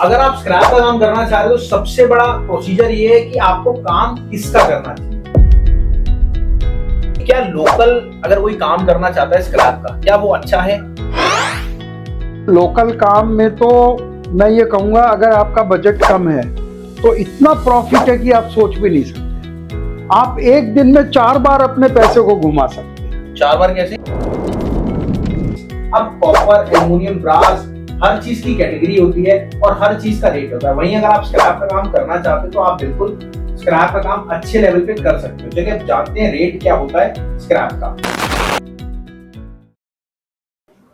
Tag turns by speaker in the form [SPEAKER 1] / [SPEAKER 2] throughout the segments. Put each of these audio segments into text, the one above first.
[SPEAKER 1] अगर आप स्क्रैप का काम करना चाह रहे हो तो सबसे बड़ा प्रोसीजर ये है कि आपको काम किसका करना चाहिए। क्या लोकल अगर कोई काम करना चाहता है स्क्रैप का, क्या वो अच्छा है?
[SPEAKER 2] लोकल काम में तो मैं ये कहूंगा, अगर आपका बजट कम है तो इतना प्रॉफिट है कि आप सोच भी नहीं सकते। आप एक दिन में 4 बार अपने पैसे को घुमा सकते हैं।
[SPEAKER 1] 4 बार कैसे? अब कॉपर, एल्युमिनियम, ब्रास, हर चीज की कैटेगरी होती है और हर चीज का रेट होता है। वहीं अगर आप स्क्रैप का काम करना चाहते हो तो आप बिल्कुल स्क्रैप का काम अच्छे लेवल पे कर सकते हो, क्योंकि आप जानते हैं रेट क्या होता है स्क्रैप का।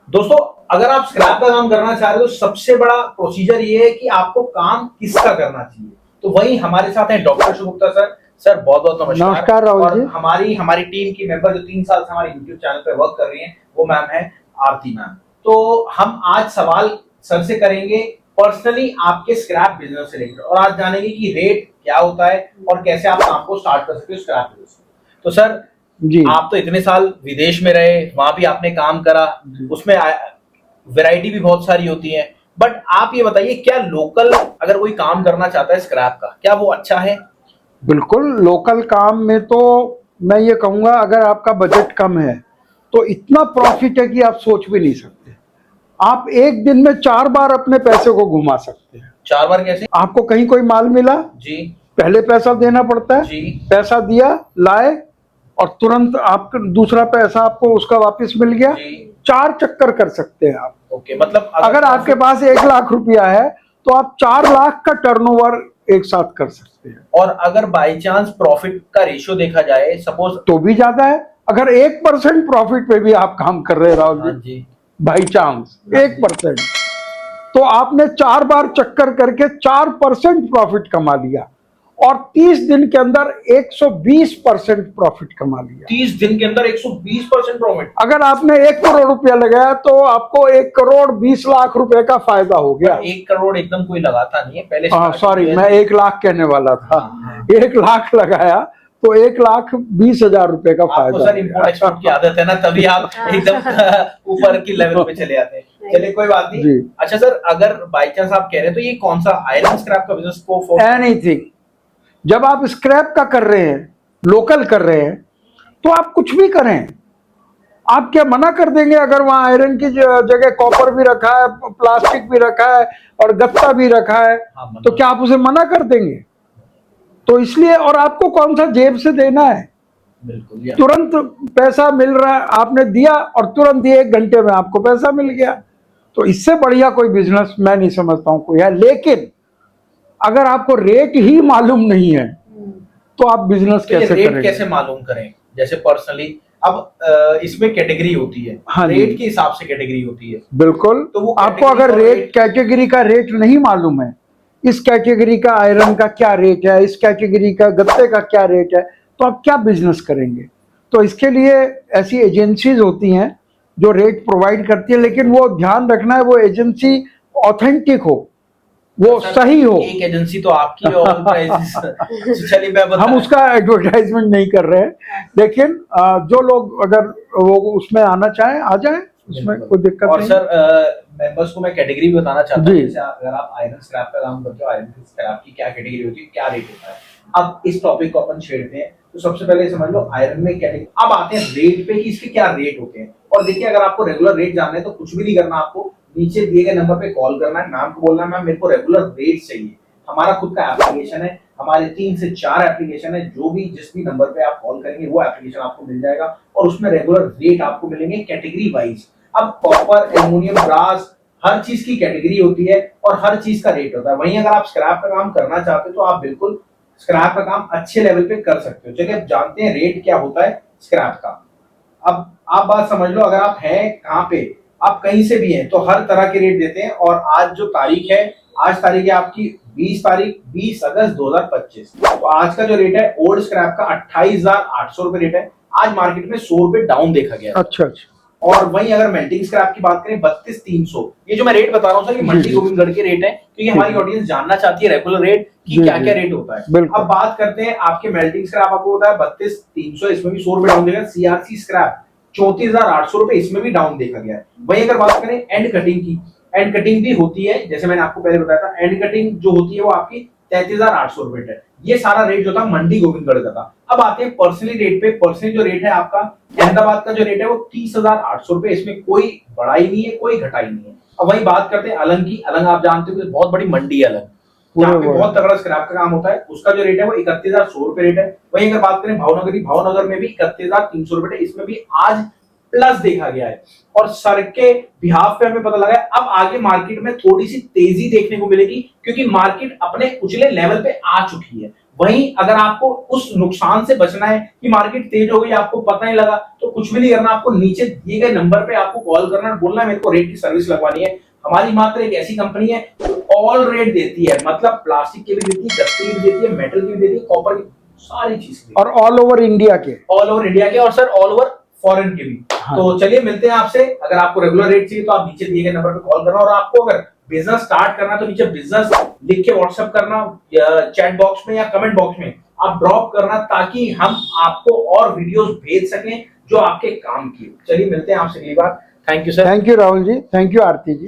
[SPEAKER 1] दोस्तों, अगर आप स्क्रैप का काम करना चाह रहे हो तो सबसे बड़ा प्रोसीजर ये है कि आपको काम किसका करना चाहिए। तो वहीं हमारे साथ हैं डॉक्टर शुभ गुप्ता सर। सर बहुत बहुत नमस्कार।
[SPEAKER 2] नमस्कार राहुल जी।
[SPEAKER 1] और हमारी टीम की मेंबर जो 3 साल से हमारे यूट्यूब चैनल पे वर्क कर रही हैं, वो मैम है आरती मैम। तो हम आज सवाल सर से करेंगे पर्सनली आपके स्क्रैप बिजनेस से रिलेटेड, और आज जानेंगे कि रेट क्या होता है और कैसे आप काम को स्टार्ट कर सकते हो स्क्रैप बिजनेस। तो सर
[SPEAKER 2] जी,
[SPEAKER 1] आप तो इतने साल विदेश में रहे, वहां भी आपने काम करा, उसमें वैरायटी भी बहुत सारी होती है, बट आप ये बताइए क्या लोकल अगर कोई काम करना चाहता है स्क्रैप का, क्या वो अच्छा है?
[SPEAKER 2] बिल्कुल। लोकल काम में तो मैं ये कहूंगा, अगर आपका बजट कम है तो इतना प्रॉफिट है कि आप सोच भी नहीं सकते। आप एक दिन में 4 बार अपने पैसे को घुमा सकते हैं।
[SPEAKER 1] 4 बार कैसे?
[SPEAKER 2] आपको कहीं कोई माल मिला,
[SPEAKER 1] जी
[SPEAKER 2] पहले पैसा देना पड़ता है,
[SPEAKER 1] जी।
[SPEAKER 2] पैसा दिया, लाए, और तुरंत आपका दूसरा पैसा आपको उसका वापस मिल गया।
[SPEAKER 1] जी।
[SPEAKER 2] 4 चक्कर कर सकते हैं आप।
[SPEAKER 1] ओके, मतलब
[SPEAKER 2] अगर आपके पास 1 लाख रुपया है तो आप 4 लाख का टर्नओवर एक साथ कर सकते हैं।
[SPEAKER 1] और अगर बाई चांस प्रॉफिट का रेशियो देखा जाए, सपोज
[SPEAKER 2] तो भी ज्यादा है। अगर 1% प्रॉफिट पे भी आप काम कर रहे हैं राहुल जी, बाई चांस 1%, तो आपने 4 बार चक्कर करके 4% प्रॉफिट कमा लिया, और 30 दिन के अंदर 120% प्रॉफिट कमा लिया।
[SPEAKER 1] 30 दिन के अंदर 120% प्रॉफिट।
[SPEAKER 2] अगर आपने 1 करोड़ रुपया लगाया तो आपको 1 करोड़ 20 लाख रुपए का फायदा हो गया।
[SPEAKER 1] 1 करोड़ एकदम कोई लगाता नहीं है पहले।
[SPEAKER 2] सॉरी, मैं 1 लाख कहने वाला था। 1 लाख लगाया तो 1,20,000 रुपए का फायदा।
[SPEAKER 1] सर इंपोर्ट एक्सपोर्ट की आदत है ना, तभी आप एकदम ऊपर की लेवल पे चले आते हैं। चलिए कोई बात नहीं। अच्छा सर, अगर बाई चांस आप कह रहे हैं तो ये कौन सा आयरन स्क्रैप का बिजनेस को
[SPEAKER 2] एनीथिंग, जब आप स्क्रैप का कर रहे हैं, लोकल कर रहे हैं, तो आप कुछ भी करें, आप क्या मना कर देंगे? अगर वहां आयरन की जगह कॉपर भी रखा है, प्लास्टिक भी रखा है और गत्ता भी रखा है, तो क्या आप उसे मना कर देंगे? तो इसलिए, और आपको कौन सा जेब से देना है?
[SPEAKER 1] बिल्कुल,
[SPEAKER 2] तुरंत पैसा मिल रहा है, आपने दिया और तुरंत ही 1 घंटे में आपको पैसा मिल गया। तो इससे बढ़िया कोई बिजनेस मैं नहीं समझता हूं कोई है। लेकिन अगर आपको रेट ही मालूम नहीं है तो आप बिजनेस कैसे करेंगे?
[SPEAKER 1] कैसे मालूम करें? जैसे पर्सनली अब इसमें कैटेगरी होती है। हाँ, रेट के हिसाब से कैटेगरी होती है।
[SPEAKER 2] बिल्कुल।
[SPEAKER 1] तो वो
[SPEAKER 2] आपको अगर रेट कैटेगरी का रेट नहीं मालूम है, इस कैटेगरी का आयरन का क्या रेट है, इस कैटेगरी का गत्ते का क्या रेट है, तो आप क्या बिजनेस करेंगे? तो इसके लिए ऐसी एजेंसीज होती हैं जो रेट प्रोवाइड करती है, लेकिन वो ध्यान रखना है वो एजेंसी ऑथेंटिक हो, वो सही हो।
[SPEAKER 1] एक एजेंसी तो आपकी चलिए
[SPEAKER 2] हम उसका एडवर्टाइजमेंट नहीं कर रहे हैं, लेकिन जो लोग अगर वो उसमें आना चाहे आ जाए, उसमें कोई दिक्कत नहीं।
[SPEAKER 1] और सर मेंबर्स को मैं कैटेगरी भी बताना चाहता हूँ। जैसे अगर आप आयरन स्क्रैप का काम करते हो, आयरन स्क्रैप की क्या कैटेगरी होती है, क्या रेट होता है। अब इस टॉपिक को अपन छेड़ते हैं, तो सबसे पहले समझ लो आयरन में कैटेगरी। अब आते हैं रेट पे कि इसके क्या रेट होते हैं। और देखिए, अगर आपको रेगुलर रेट जानना है तो कुछ भी नहीं करना, आपको नीचे दिए गए नंबर पे कॉल करना है, मैम को बोलना है मैम मेरे को रेगुलर रेट चाहिए। हमारा खुद का एप्लीकेशन है, हमारे 3 से 4 एप्लीकेशन है, जो भी जिस भी नंबर पे आप कॉल करेंगे वो एप्लीकेशन आपको मिल जाएगा, और उसमें रेगुलर रेट आपको मिलेंगे कैटेगरी वाइज। अब कॉपर, एल्युमिनियम, ब्रास, हर चीज की कैटेगरी होती है और हर चीज का रेट होता है। वहीं अगर आप स्क्रैप का काम करना चाहते हो तो आप बिल्कुल स्क्रैप का काम अच्छे लेवल पे कर सकते हो, क्योंकि आप जानते हैं रेट क्या होता है स्क्रैप का। अब आप बात समझ लो, अगर आप हैं कहाँ पे, आप कहीं से भी हैं, तो हर तरह के रेट देते हैं। और आज जो तारीख है, आज तारीख है आपकी 20 अगस्त 2025। तो आज का जो रेट है ओल्ड स्क्रैप का 28,800 रुपए रेट है। आज मार्केट में 100 रुपए डाउन देखा गया।
[SPEAKER 2] अच्छा।
[SPEAKER 1] और वहीं अगर मेल्टिंग स्क्रैप की बात करें 32,300। ये जो मैं रेट बता रहा हूँ सर, ये मंडी गोविंदगढ़ के रेट है, क्योंकि हमारी ऑडियंस जानना चाहती है रेगुलर रेट की क्या क्या रेट होता है। अब बात करते हैं आपके मेल्टिंग स्क्रैप, आपको होता है 32,300, इसमें भी 100 रुपए डाउन देखा। सीआरसी स्क्रैप 34,800 रुपए, इसमें भी डाउन देखा गया है। वहीं अगर बात करें एंड कटिंग की, एंड कटिंग भी होती है, जैसे मैंने आपको पहले बताया था, एंड कटिंग जो होती है वो आपकी 33,800 रुपए है। ये सारा रेट जो था मंडी गोविंदगढ़ का था। अब आते हैं पर्सनली रेट पे। पर्सनली जो रेट है आपका अहमदाबाद का जो रेट है वो 30,800 रुपए, इसमें कोई बढ़ाई नहीं है, कोई घटाई नहीं है। अब वही बात करते हैं अलंग की। अलंग आप जानते हो कि बहुत बड़ी मंडी है अलंग, यहाँ पे बहुत तगड़ा स्क्रैप का काम होता है। उसका जो रेट है वो 31,100 रुपए रेट है। वहीं अगर बात करें भावनगर, भावनगर में भी 31,300 रुपए, इसमें भी आज प्लस देखा गया है। और सर के बिहाफ पे हमें पता लगा है अब आगे मार्केट में थोड़ी सी तेजी देखने को मिलेगी, क्योंकि मार्केट अपने उछले लेवल पे आ चुकी है। वहीं अगर आपको उस नुकसान से बचना है कि मार्केट तेज हो गई, आपको पता नहीं लगा, तो कुछ भी नहीं करना, आपको नीचे दिए गए नंबर पे आपको कॉल करना, बोलना है मेरे को रेट की सर्विस लगवानी है। हमारी मात्र एक ऐसी कंपनी है ऑल रेट देती है, मतलब प्लास्टिक की भी देती है, गत्ते की भी देती है, मेटल की भी देती है, कॉपर की, सारी चीज
[SPEAKER 2] और ऑल ओवर इंडिया के,
[SPEAKER 1] और सर ऑल ओवर फॉरेन के भी। हाँ। तो चलिए मिलते हैं आपसे। अगर आपको रेगुलर रेट चाहिए तो आप नीचे दिए गए नंबर पे कॉल करना, और आपको अगर बिजनेस स्टार्ट करना तो नीचे बिजनेस लिख के व्हाट्सएप करना, चैट बॉक्स में या कमेंट बॉक्स में आप ड्रॉप करना, ताकि हम आपको और वीडियोस भेज सकें जो आपके काम की। चलिए मिलते हैं आपसे अगली बार। Thank you sir.
[SPEAKER 2] Thank you Rahul ji, thank you Aarti ji.